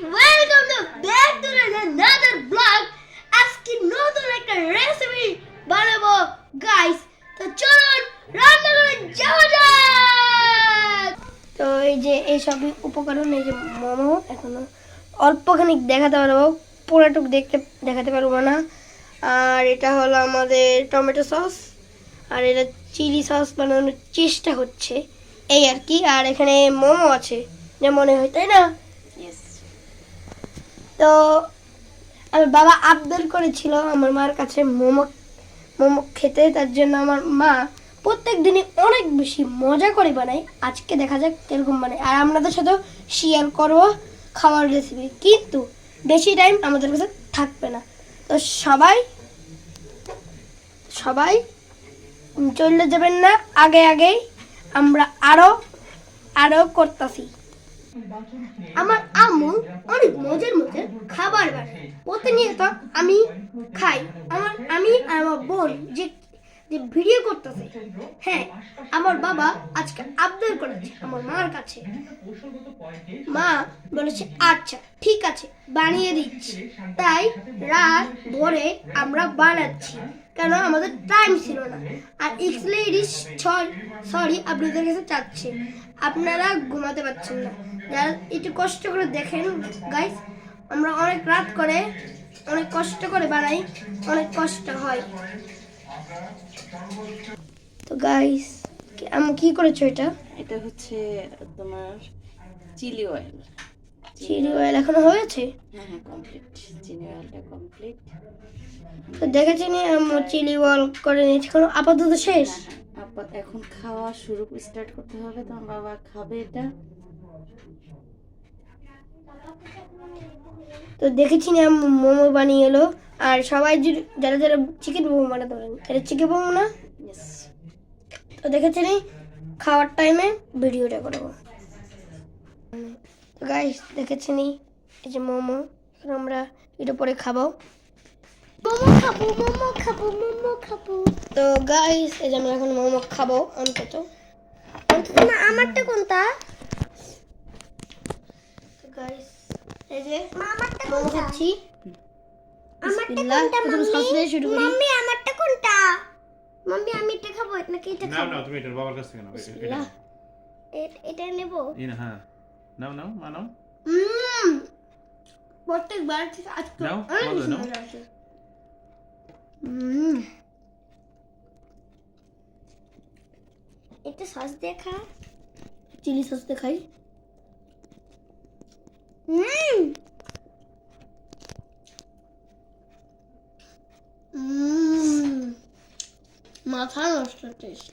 Welcome to back to another blog. আজকে নতুন একটা রেসিপি বানাবো গাইস। তো চলুন রান্না করে যাওয়া যাক। তো এই যে এই সবই উপকরণ, এই যে মোমো এখনো অল্পখানি দেখাতে পারবো, পুরোটুক দেখাতে পারবো না। আর এটা হলো আমাদের টমেটো সস, আর এটা চিলি সস বানানোর চেষ্টা হচ্ছে এই আর কি। আর এখানে মোমো আছে যা মনে হয়, তাই না? তো আমার বাবা আবদার করেছিল আমার মার কাছে মোমো মোমো খেতে, তার জন্য আমার মা প্রত্যেক দিনই অনেক বেশি মজা করে বানায়। আজকে দেখা যাক কিরকম বানায়, আর আপনাদের সাথেও শেয়ার করবো খাওয়ার রেসিপি, কিন্তু বেশি টাইম আমাদের কাছে থাকবে না। তো সবাই সবাই চলে যাবেন না, আগে আগেই আমরা আরো আরো করতেছি। আমার আম্মু অনেক মজার মজার খাবার বানায়, প্রতিনিয়ত আমি খাই। আমি আর আমার বোন যে যে ভিডিও করতেছে, হ্যাঁ আমার বাবা আজকে আবদার করেছে আমার মার কাছে। মা বলেছে আচ্ছা ঠিক আছে বানিয়ে দিচ্ছি। তাই রাত ভরে আমরা বানাচ্ছি, কেন আমাদের টাইম ছিল না। আর এক্স লেডিস সরি আপনাদের কাছে চাচ্ছি, আপনারা ঘুমাতে পারছেন না, যারা একটু কষ্ট করে দেখেন গাইস। আমরা অনেক রাত করে অনেক কষ্ট করে বানাই, অনেক কষ্ট হয়। তো গাইস আমি কি করেছো? এটা হচ্ছে তোমার চিলি অয়েল। চিলি অয়েল এখনো হয়েছে? হ্যাঁ কমপ্লিট, চিলি অয়েলটা কমপ্লিট। তো দেখেছি চিলি অয়েল করে নিয়েছি, এখন আপাতত শেষ। এখন খাওয়া শুরু স্টার্ট করতে হবে। তোমার বাবা খাবে এটা। তো দেখেছি না মোমো বানিয়ে এলো, আর সবাই যারা যারা চিকেন মোমো বানাতে পারেন, এটা চিকেন মোমো না? তো দেখেছি খাওয়ার টাইমে ভিডিওটা করবো। তো গাইস দেখেছি এই যে মোমো, এখন আমরা এটা পরে খাবো। তো গাইস এই যে আমরা এখন মোমো খাবো, অন্তত না আমারটা কোনটা? তো গাইস এই যে আমারটা মোমো খাচ্ছি। আমারটা কোনটা মাম্মি? মাম্মি আমারটা কোনটা? মাম্মি আমি এটা খাবো নাকি এটা খাবো? না তুমি এটা বাবার কাছ থেকে নাও। এটা নেব? হ্যাঁ নাও নাও মা নাও। প্রত্যেকবার থেকে আজকে নাও, অনেক মজা বেশি নাও। মজা আছে। এটা সস দেখা, চিলি সস দেখাই। মাথা নষ্ট টেস্ট।